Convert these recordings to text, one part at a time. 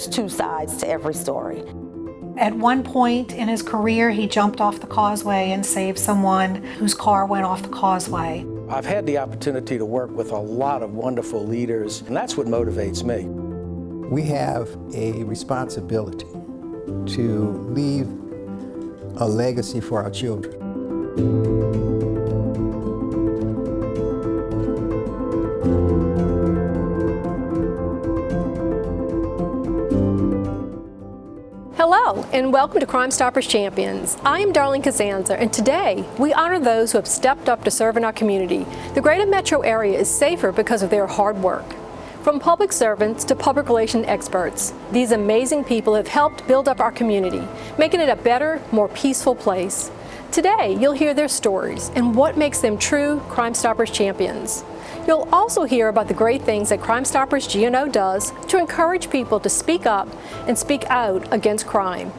there's two sides to every story. At one point in his career, he jumped off the causeway and saved someone whose car went off the causeway. I've had the opportunity to work with a lot of wonderful leaders, and that's what motivates me. We have a responsibility to leave a legacy for our children. Hello, and welcome to Crimestoppers Champions. I am Darlene Kazanza, and today we honor those who have stepped up to serve in our community. The greater metro area is safer because of their hard work. From public servants to public relations experts, these amazing people have helped build up our community, making it a better, more peaceful place. Today, you'll hear their stories and what makes them true Crimestoppers champions. You'll also hear about the great things that Crimestoppers GNO does to encourage people to speak up and speak out against crime.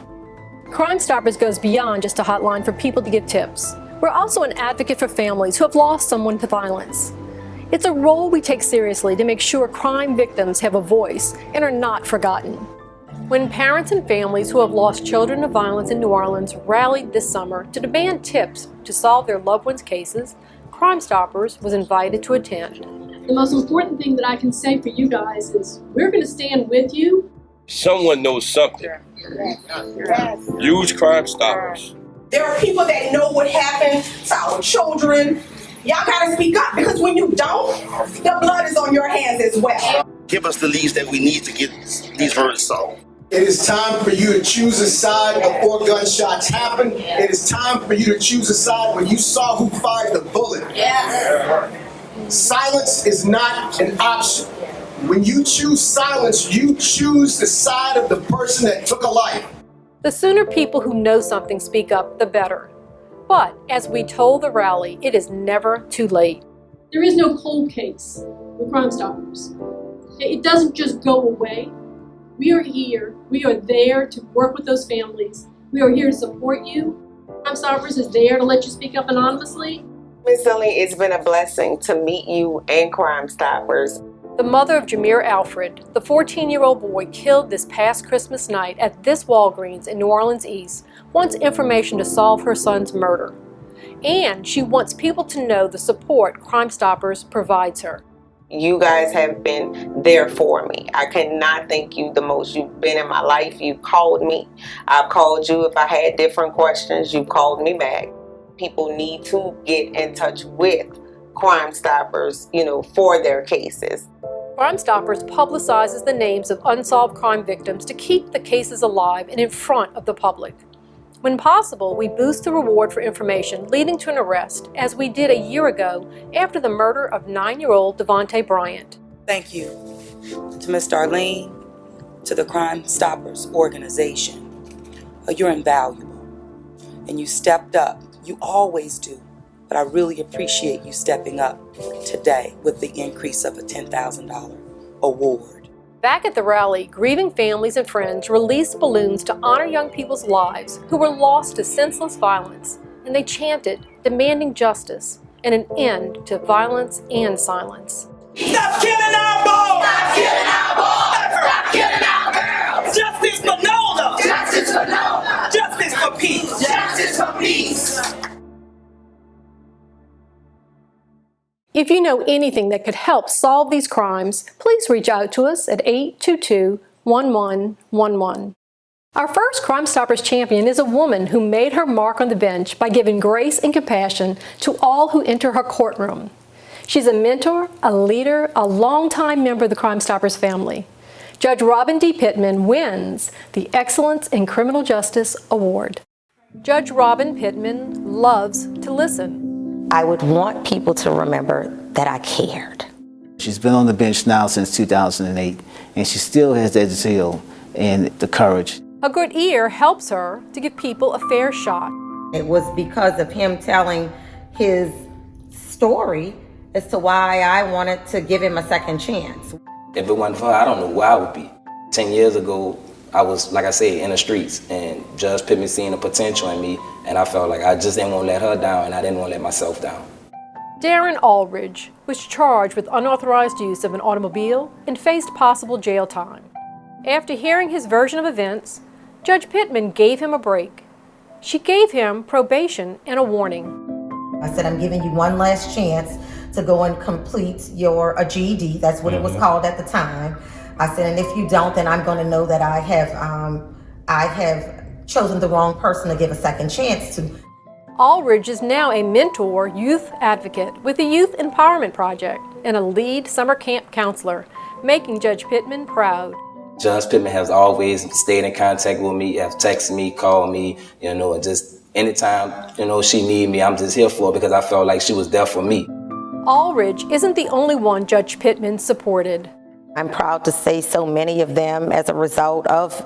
Crimestoppers goes beyond just a hotline for people to give tips. We're also an advocate for families who have lost someone to violence. It's a role we take seriously to make sure crime victims have a voice and are not forgotten. When parents and families who have lost children to violence in New Orleans rallied this summer to demand tips to solve their loved ones' cases, Crimestoppers was invited to attend. The most important thing that I can say for you guys is we're going to stand with you. Someone knows something. Use Crimestoppers. There are people that know what happened to our children. Y'all gotta speak up, because when you don't, the blood is on your hands as well. Give us the leads that we need to get these verdicts solved. It is time for you to choose a side before gunshots happen. It is time for you to choose a side when you saw who fired the bullet. Yes. Silence is not an option. When you choose silence, you choose the side of the person that took a life. The sooner people who know something speak up, the better. But as we told the rally, it is never too late. There is no cold case with Crimestoppers. It doesn't just go away. We are here. We are there to work with those families. We are here to support you. Crimestoppers is there to let you speak up anonymously. Ms. Lilly, it's been a blessing to meet you and Crimestoppers. The mother of Jameer Alfred, the 14-year-old boy killed this past Christmas night at this Walgreens in New Orleans East, wants information to solve her son's murder. And she wants people to know the support Crimestoppers provides her. You guys have been there for me. I cannot thank you the most. You've been in my life. You called me. I've called you if I had different questions. You called me back. People need to get in touch with Crimestoppers, for their cases. Crimestoppers publicizes the names of unsolved crime victims to keep the cases alive and in front of the public. When possible, we boost the reward for information leading to an arrest, as we did a year ago after the murder of 9-year-old Devontae Bryant. Thank you to Ms. Darlene, to the Crimestoppers organization. You're invaluable, and you stepped up. You always do, but I really appreciate you stepping up today with the increase of a $10,000 award. Back at the rally, grieving families and friends released balloons to honor young people's lives who were lost to senseless violence, and they chanted, demanding justice and an end to violence and silence. Stop killing our boys! Stop killing our boys! Stop killing our girls! Justice for Nola! Justice for Nola! Justice for peace! Justice for peace! If you know anything that could help solve these crimes, please reach out to us at 822-1111. Our first Crimestoppers champion is a woman who made her mark on the bench by giving grace and compassion to all who enter her courtroom. She's a mentor, a leader, a longtime member of the Crimestoppers family. Judge Robin D. Pittman wins the Excellence in Criminal Justice Award. Judge Robin Pittman loves to listen. I would want people to remember that I cared. She's been on the bench now since 2008, and she still has that zeal and the courage. A good ear helps her to give people a fair shot. It was because of him telling his story as to why I wanted to give him a second chance. If it wasn't for her, I don't know where I would be. 10 years ago, I was, like I said, in the streets, and Judge Pittman seen the potential in me, and I felt like I just didn't want to let her down, and I didn't want to let myself down. Darren Aldridge was charged with unauthorized use of an automobile and faced possible jail time. After hearing his version of events, Judge Pittman gave him a break. She gave him probation and a warning. I said, I'm giving you one last chance to go and complete a GED. That's what it was called at the time. I said, and if you don't, then I'm going to know that I have chosen the wrong person to give a second chance to. Aldridge is now a mentor youth advocate with the Youth Empowerment Project and a lead summer camp counselor, making Judge Pittman proud. Judge Pittman has always stayed in contact with me, have texted me, called me, and just anytime, she need me, I'm just here for her because I felt like she was there for me. Aldridge isn't the only one Judge Pittman supported. I'm proud to say so many of them, as a result of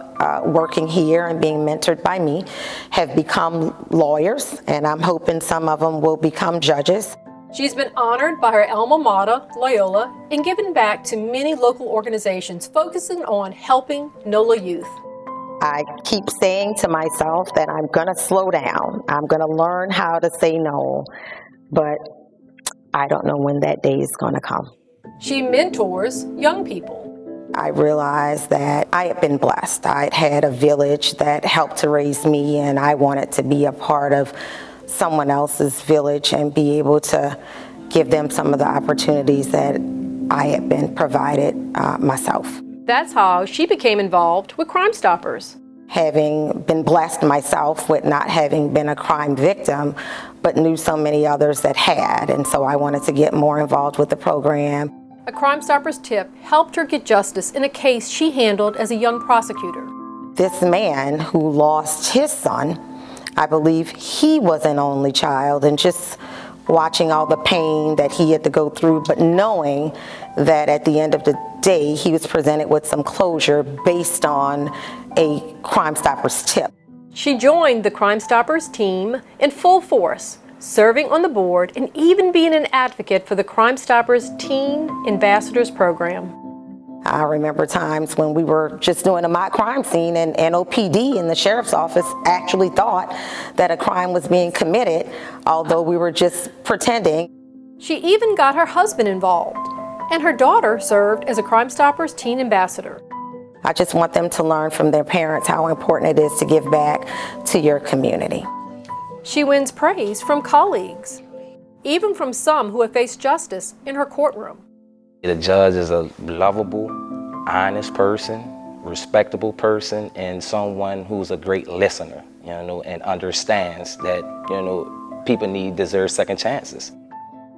working here and being mentored by me, have become lawyers, and I'm hoping some of them will become judges. She's been honored by her alma mater, Loyola, and given back to many local organizations focusing on helping NOLA youth. I keep saying to myself that I'm going to slow down. I'm going to learn how to say no, but I don't know when that day is going to come. She mentors young people. I realized that I had been blessed. I'd had a village that helped to raise me, and I wanted to be a part of someone else's village and be able to give them some of the opportunities that I had been provided myself. That's how she became involved with Crimestoppers. Having been blessed myself with not having been a crime victim, but knew so many others that had, and so I wanted to get more involved with the program. A Crimestoppers tip helped her get justice in a case she handled as a young prosecutor. This man who lost his son, I believe he was an only child, and just watching all the pain that he had to go through, but knowing that at the end of the day, he was presented with some closure based on a Crimestoppers tip. She joined the Crimestoppers team in full force, serving on the board and even being an advocate for the Crimestoppers Teen Ambassadors program. I remember times when we were just doing a mock crime scene and OPD in the sheriff's office actually thought that a crime was being committed, although we were just pretending. She even got her husband involved, and her daughter served as a Crimestoppers Teen Ambassador. I just want them to learn from their parents how important it is to give back to your community. She wins praise from colleagues, even from some who have faced justice in her courtroom. The judge is a lovable, honest person, respectable person, and someone who's a great listener, and understands that, people deserve second chances.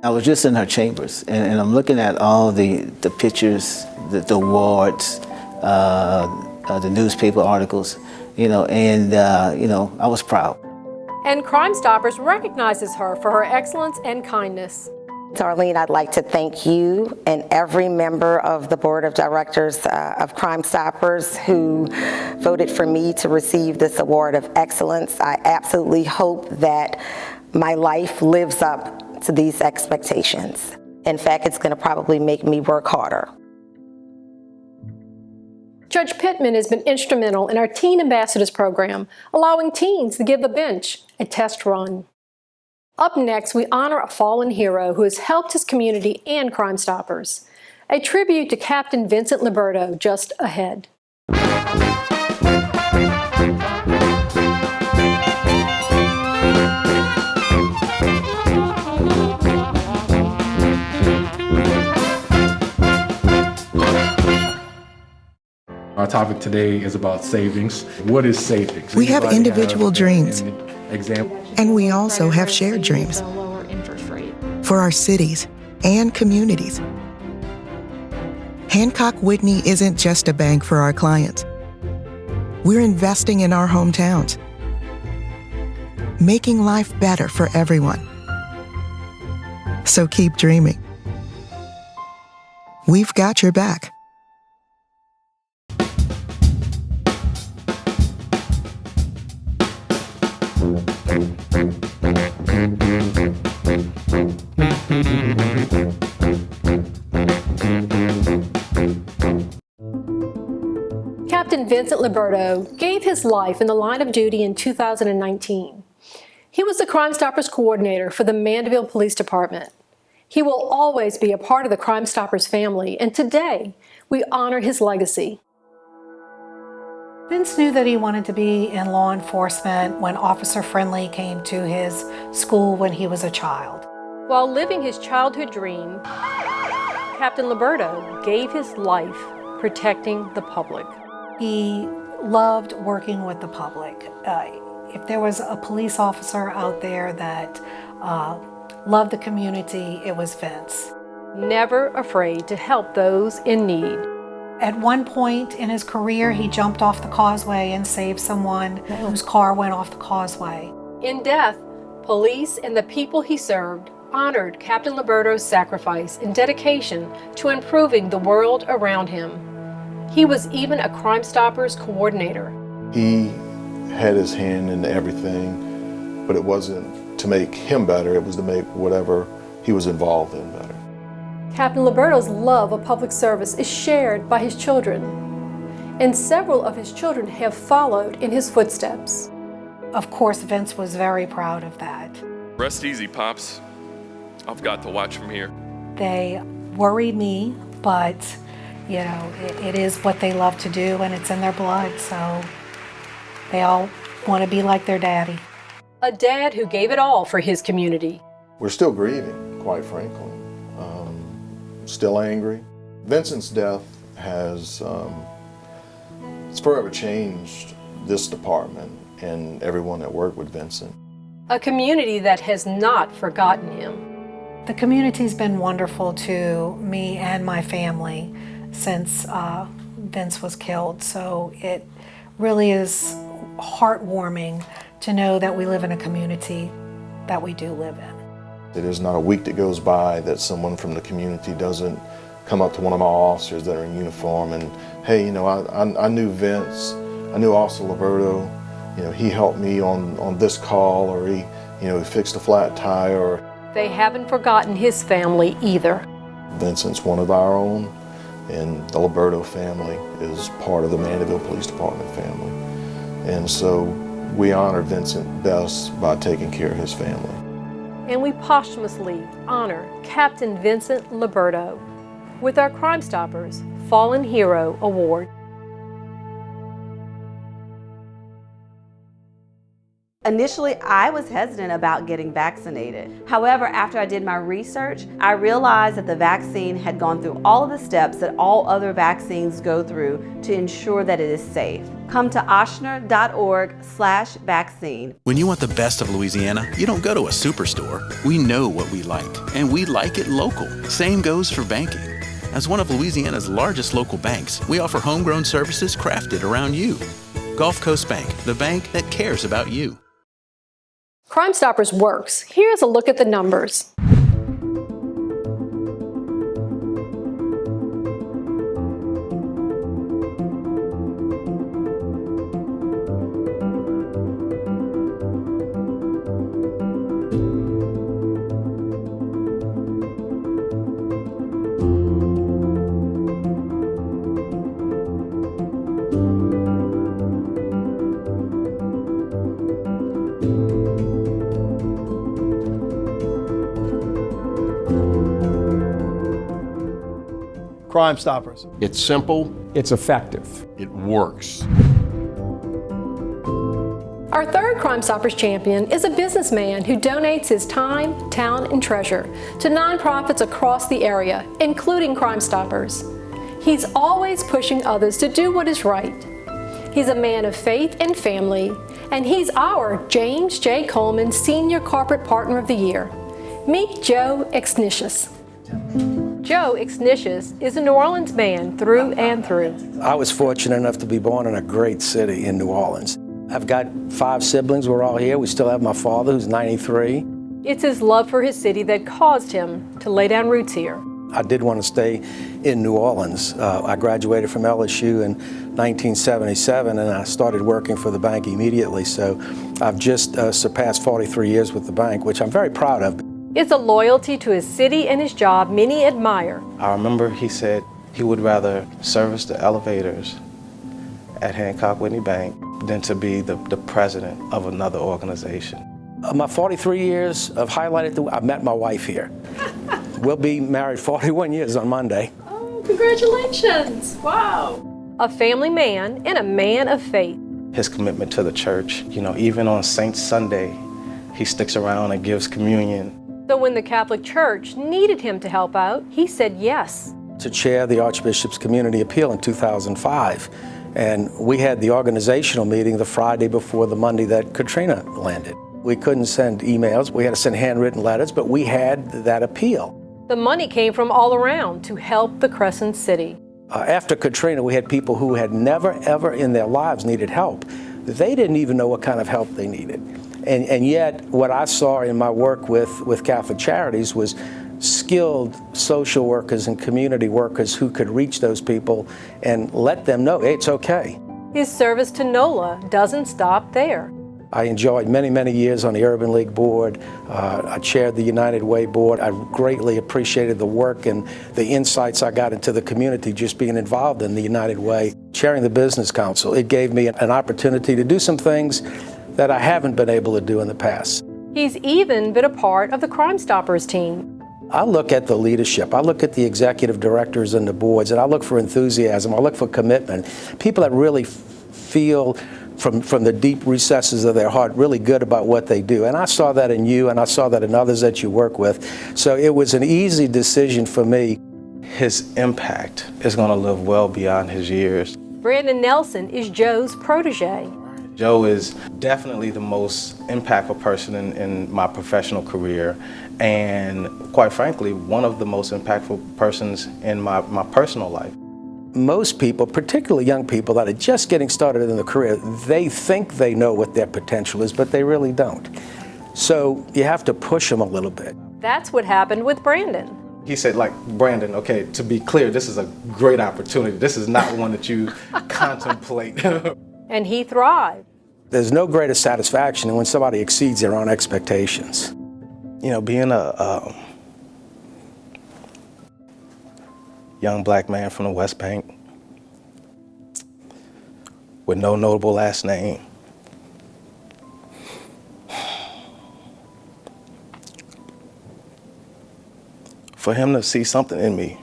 I was just in her chambers, and I'm looking at all the pictures, the awards, the newspaper articles, and I was proud. And Crimestoppers recognizes her for her excellence and kindness. Darlene, I'd like to thank you and every member of the board of directors of Crimestoppers who voted for me to receive this award of excellence. I absolutely hope that my life lives up to these expectations. In fact, it's going to probably make me work harder. Judge Pittman has been instrumental in our Teen Ambassadors program, allowing teens to give the bench a test run. Up next, we honor a fallen hero who has helped his community and Crimestoppers. A tribute to Captain Vincent Liberto just ahead. Our topic today is about savings. What is savings? We have individual dreams, example. And we also have shared dreams for our cities and communities. Hancock Whitney isn't just a bank for our clients. We're investing in our hometowns, making life better for everyone. So keep dreaming. We've got your back. Captain Vincent Liberto gave his life in the line of duty in 2019. He was the Crimestoppers coordinator for the Mandeville Police Department. He will always be a part of the Crimestoppers family, and today we honor his legacy. Vince knew that he wanted to be in law enforcement when Officer Friendly came to his school when he was a child. While living his childhood dream, Captain Liberto gave his life protecting the public. He loved working with the public. If there was a police officer out there that loved the community, it was Vince. Never afraid to help those in need. At one point in his career, he jumped off the causeway and saved someone whose car went off the causeway. In death, police and the people he served honored Captain Liberto's sacrifice and dedication to improving the world around him. He was even a Crimestoppers coordinator. He had his hand in everything, but it wasn't to make him better, it was to make whatever he was involved in better. Captain Liberto's love of public service is shared by his children, and several of his children have followed in his footsteps. Of course, Vince was very proud of that. Rest easy, Pops. I've got to watch from here. They worry me, but you know, it is what they love to do and it's in their blood, so they all want to be like their daddy. A dad who gave it all for his community. We're still grieving, quite frankly. Still angry. Vincent's death has it's forever changed this department and everyone that worked with Vincent. A community that has not forgotten him. The community's been wonderful to me and my family since Vince was killed, so it really is heartwarming to know that we live in a community that we do live in. There's not a week that goes by that someone from the community doesn't come up to one of my officers that are in uniform and, hey, you know, I knew Vince, I knew Officer Liberto, you know, he helped me on this call, or he fixed a flat tire. Or they haven't forgotten his family either. Vincent's one of our own, and the Liberto family is part of the Mandeville Police Department family. And so we honor Vincent best by taking care of his family. And we posthumously honor Captain Vincent Liberto with our Crimestoppers Fallen Hero Award. Initially, I was hesitant about getting vaccinated. However, after I did my research, I realized that the vaccine had gone through all of the steps that all other vaccines go through to ensure that it is safe. Come to ochsner.org/vaccine. When you want the best of Louisiana, you don't go to a superstore. We know what we like, and we like it local. Same goes for banking. As one of Louisiana's largest local banks, we offer homegrown services crafted around you. Gulf Coast Bank, the bank that cares about you. Crimestoppers works. Here's a look at the numbers. Crimestoppers. It's simple. It's effective. It works. Our third Crimestoppers champion is a businessman who donates his time, talent, and treasure to nonprofits across the area, including Crimestoppers. He's always pushing others to do what is right. He's a man of faith and family, and he's our James J. Coleman Senior Corporate Partner of the Year. Meet Joe Exnicious. Joe Exnicious is a New Orleans man through and through. I was fortunate enough to be born in a great city in New Orleans. I've got 5 siblings, we're all here. We still have my father, who's 93. It's his love for his city that caused him to lay down roots here. I did want to stay in New Orleans. I graduated from LSU in 1977 and I started working for the bank immediately. So I've just surpassed 43 years with the bank, which I'm very proud of. It's a loyalty to his city and his job many admire. I remember he said he would rather service the elevators at Hancock Whitney Bank than to be the president of another organization. My 43 years of highlighted, I met my wife here. We'll be married 41 years on Monday. Oh, congratulations. Wow. a family man and a man of faith. His commitment to the church, even on Saint Sunday, he sticks around and gives communion. So when the Catholic Church needed him to help out, he said yes. To chair the Archbishop's Community Appeal in 2005. And we had the organizational meeting the Friday before the Monday that Katrina landed. We couldn't send emails, we had to send handwritten letters, but we had that appeal. The money came from all around to help the Crescent City. After Katrina, we had people who had never, ever in their lives needed help. They didn't even know what kind of help they needed. And yet, what I saw in my work with Catholic Charities was skilled social workers and community workers who could reach those people and let them know, hey, it's okay. His service to NOLA doesn't stop there. I enjoyed many, many years on the Urban League board. I chaired the United Way board. I greatly appreciated the work and the insights I got into the community just being involved in the United Way. Chairing the Business Council, it gave me an opportunity to do some things that I haven't been able to do in the past. He's even been a part of the Crimestoppers team. I look at the leadership, I look at the executive directors and the boards, and I look for enthusiasm, I look for commitment. People that really feel from the deep recesses of their heart really good about what they do. And I saw that in you, and I saw that in others that you work with. So it was an easy decision for me. His impact is going to live well beyond his years. Brandon Nelson is Joe's protege. Joe is definitely the most impactful person in my professional career, and quite frankly, one of the most impactful persons in my personal life. Most people, particularly young people that are just getting started in their career, they think they know what their potential is, but they really don't. So you have to push them a little bit. That's what happened with Brandon. He said, Brandon, okay, to be clear, this is a great opportunity. This is not one that you contemplate. And he thrived. There's no greater satisfaction than when somebody exceeds their own expectations. Being a young black man from the West Bank with no notable last name, for him to see something in me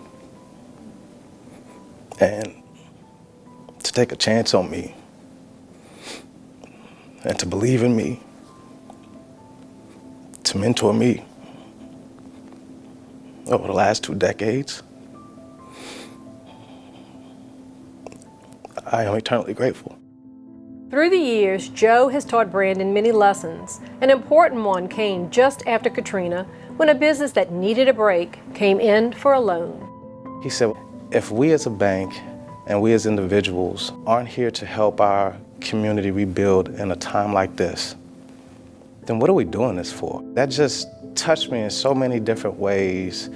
and to take a chance on me and to believe in me, to mentor me over the last 2 decades, I am eternally grateful. Through the years, Joe has taught Brandon many lessons. An important one came just after Katrina, when a business that needed a break came in for a loan. He said, if we as a bank and we as individuals aren't here to help our community rebuild in a time like this, then what are we doing this for? That just touched me in so many different ways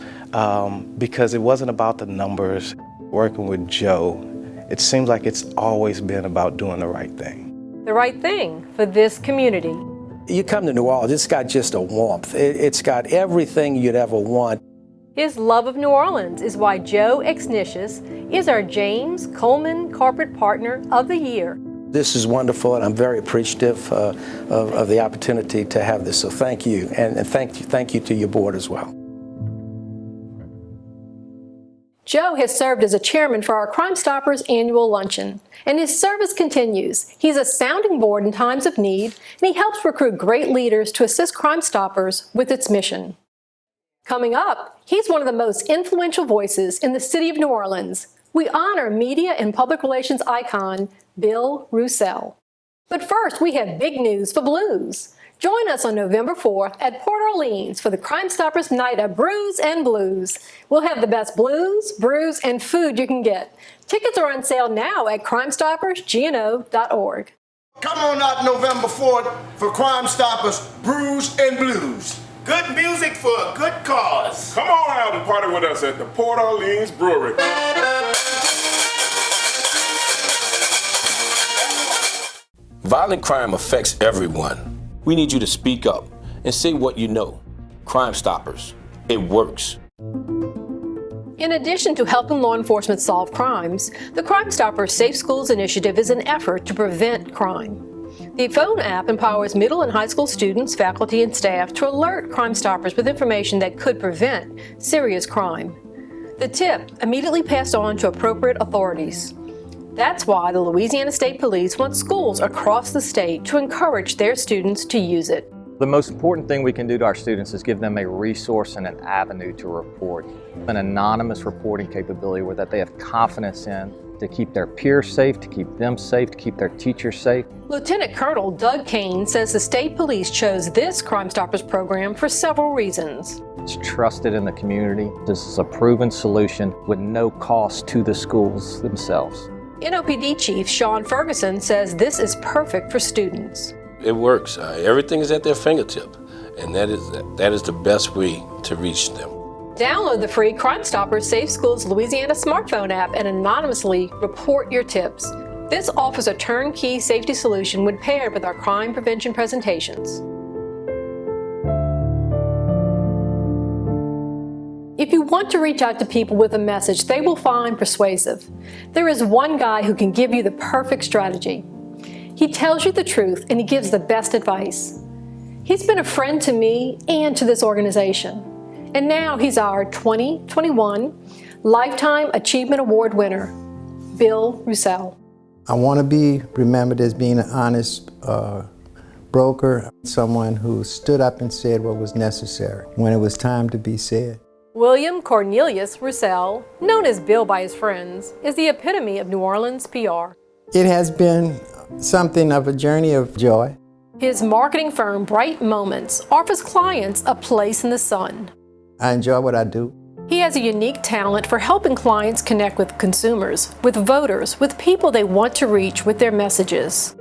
because it wasn't about the numbers. Working with Joe, it seems like it's always been about doing the right thing. The right thing for this community. You come to New Orleans, it's got just a warmth. It's got everything you'd ever want. His love of New Orleans is why Joe Exnicious is our James Coleman Corporate Partner of the Year. This is wonderful, and I'm very appreciative of the opportunity to have this. So thank you, and thank you to your board as well. Joe has served as a chairman for our Crimestoppers annual luncheon, and his service continues. He's a sounding board in times of need, and he helps recruit great leaders to assist Crimestoppers with its mission. Coming up, he's one of the most influential voices in the city of New Orleans. We honor media and public relations icon, Bill Roussel. But first, we have big news for blues. Join us on November 4th at Port Orleans for the Crimestoppers Night of Brews and Blues. We'll have the best blues, brews, and food you can get. Tickets are on sale now at crimestoppersgno.org. Come on out November 4th for Crimestoppers Brews and Blues. Good music for a good cause. Come on out and party with us at the Port Orleans Brewery. Violent crime affects everyone. We need you to speak up and say what you know. Crimestoppers, it works. In addition to helping law enforcement solve crimes, the Crimestoppers Safe Schools Initiative is an effort to prevent crime. The phone app empowers middle and high school students, faculty, and staff to alert Crimestoppers with information that could prevent serious crime. The tip immediately passed on to appropriate authorities. That's why the Louisiana State Police wants schools across the state to encourage their students to use it. The most important thing we can do to our students is give them a resource and an avenue to report. An anonymous reporting capability where that they have confidence in to keep their peers safe, to keep them safe, to keep their teachers safe. Lieutenant Colonel Doug Kane says the state police chose this Crimestoppers program for several reasons. It's trusted in the community. This is a proven solution with no cost to the schools themselves. NOPD Chief Sean Ferguson says this is perfect for students. It works. Everything is at their fingertip, and that is the best way to reach them. Download the free Crimestoppers Safe Schools Louisiana smartphone app and anonymously report your tips. This offers a turnkey safety solution when paired with our crime prevention presentations. If you want to reach out to people with a message they will find persuasive, there is one guy who can give you the perfect strategy. He tells you the truth and he gives the best advice. He's been a friend to me and to this organization. And now he's our 2021 Lifetime Achievement Award winner, Bill Roussel. I want to be remembered as being an honest broker, someone who stood up and said what was necessary when it was time to be said. William Cornelius Roussel, known as Bill by his friends, is the epitome of New Orleans PR. It has been something of a journey of joy. His marketing firm, Bright Moments, offers clients a place in the sun. I enjoy what I do. He has a unique talent for helping clients connect with consumers, with voters, with people they want to reach with their messages.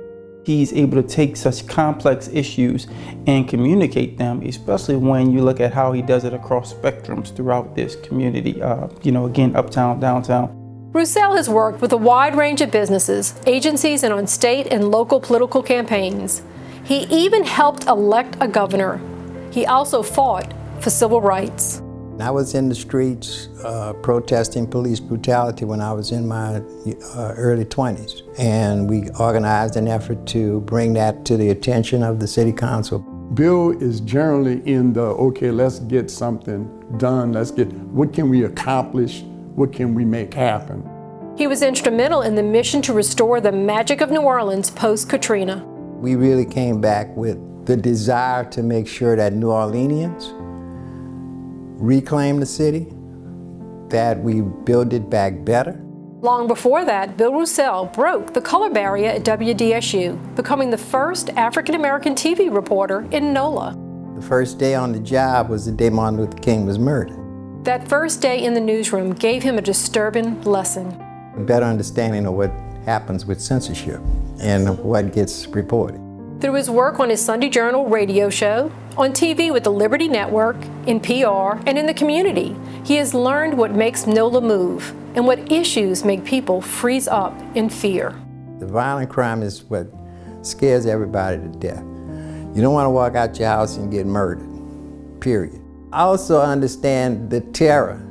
He's able to take such complex issues and communicate them, especially when you look at how he does it across spectrums throughout this community, again, uptown, downtown. Roussel has worked with a wide range of businesses, agencies, and on state and local political campaigns. He even helped elect a governor. He also fought for civil rights. I was in the streets protesting police brutality when I was in my early 20s. And we organized an effort to bring that to the attention of the city council. Bill is generally in the, okay, let's get something done. What can we accomplish? What can we make happen? He was instrumental in the mission to restore the magic of New Orleans post-Katrina. We really came back with the desire to make sure that New Orleanians reclaim the city, that we build it back better. Long before that, Bill Roussel broke the color barrier at WDSU, becoming the first African-American TV reporter in NOLA. The first day on the job was the day Martin Luther King was murdered. That first day in the newsroom gave him a disturbing lesson. A better understanding of what happens with censorship and what gets reported. Through his work on his Sunday Journal radio show, on TV with the Liberty Network, in PR, and in the community, he has learned what makes NOLA move and what issues make people freeze up in fear. The violent crime is what scares everybody to death. You don't want to walk out your house and get murdered, period. I also understand the terror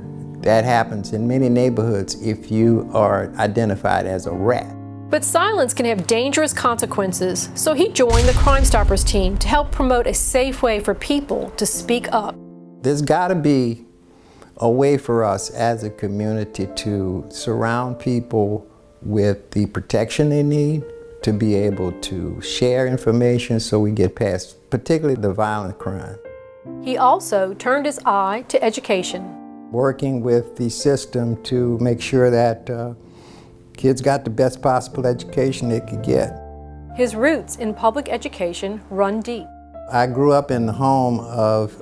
that happens in many neighborhoods if you are identified as a rat. But silence can have dangerous consequences, so he joined the Crimestoppers team to help promote a safe way for people to speak up. There's got to be a way for us as a community to surround people with the protection they need, to be able to share information so we get past particularly the violent crime. He also turned his eye to education. Working with the system to make sure that kids got the best possible education they could get. His roots in public education run deep. I grew up in the home of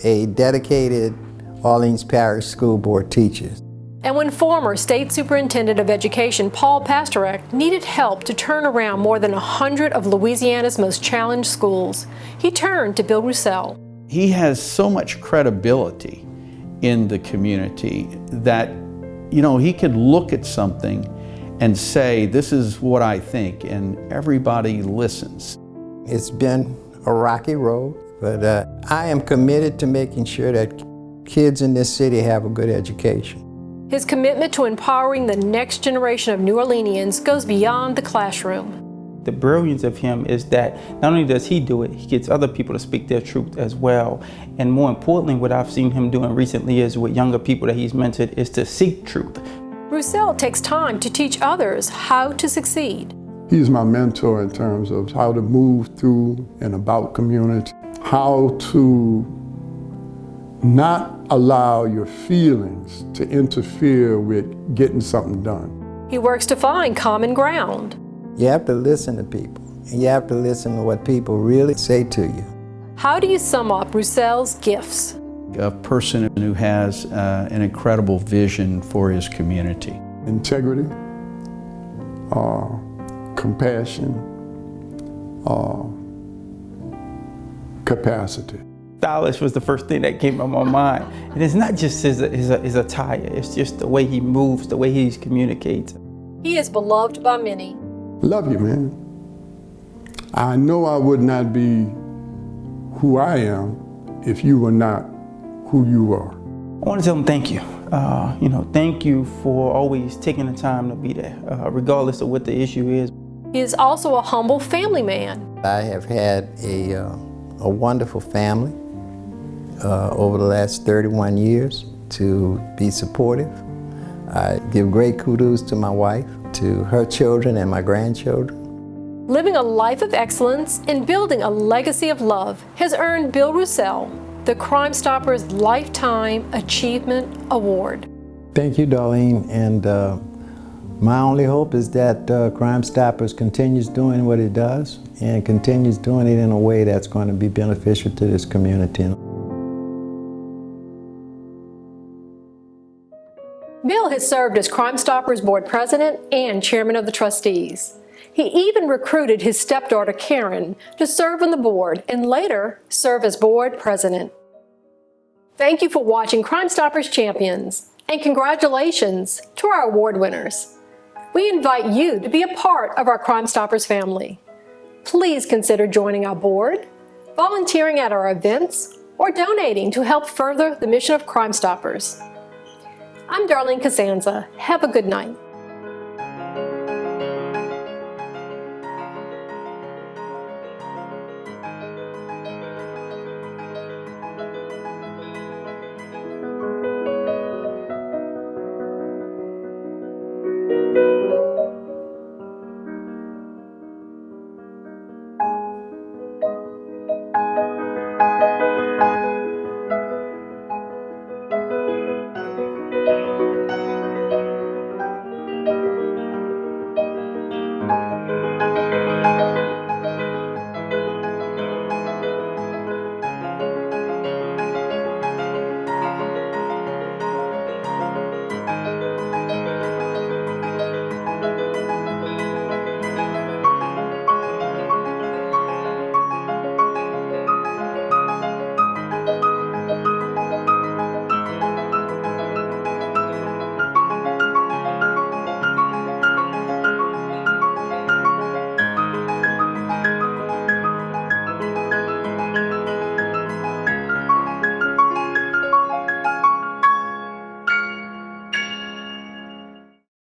a dedicated Orleans Parish School Board teachers. And when former State Superintendent of Education Paul Pastorak needed help to turn around more than 100 of Louisiana's most challenged schools, he turned to Bill Roussel. He has so much credibility in the community that, he could look at something and say, this is what I think, and everybody listens. It's been a rocky road, but I am committed to making sure that kids in this city have a good education. His commitment to empowering the next generation of New Orleanians goes beyond the classroom. The brilliance of him is that not only does he do it, he gets other people to speak their truth as well. And more importantly, what I've seen him doing recently is with younger people that he's mentored is to seek truth. Roussel takes time to teach others how to succeed. He's my mentor in terms of how to move through and about community, how to not allow your feelings to interfere with getting something done. He works to find common ground. You have to listen to people, and you have to listen to what people really say to you. How do you sum up Roussel's gifts? A person who has an incredible vision for his community. Integrity, compassion, capacity. Stylish was the first thing that came to my mind. And it's not just his attire, it's just the way he moves, the way he communicates. He is beloved by many. Love you, man. I know I would not be who I am if you were not who you are. I want to tell him thank you. Thank you for always taking the time to be there, regardless of what the issue is. He is also a humble family man. I have had a wonderful family over the last 31 years to be supportive. I give great kudos to my wife, to her children and my grandchildren. Living a life of excellence and building a legacy of love has earned Bill Roussel the Crimestoppers Lifetime Achievement Award. Thank you, Darlene. And my only hope is that Crimestoppers continues doing what it does and continues doing it in a way that's going to be beneficial to this community. Bill has served as Crimestoppers Board President and Chairman of the Trustees. He even recruited his stepdaughter, Karen, to serve on the board and later serve as board president. Thank you for watching Crimestoppers Champions, and congratulations to our award winners. We invite you to be a part of our Crimestoppers family. Please consider joining our board, volunteering at our events, or donating to help further the mission of Crimestoppers. I'm Darlene Costanza. Have a good night.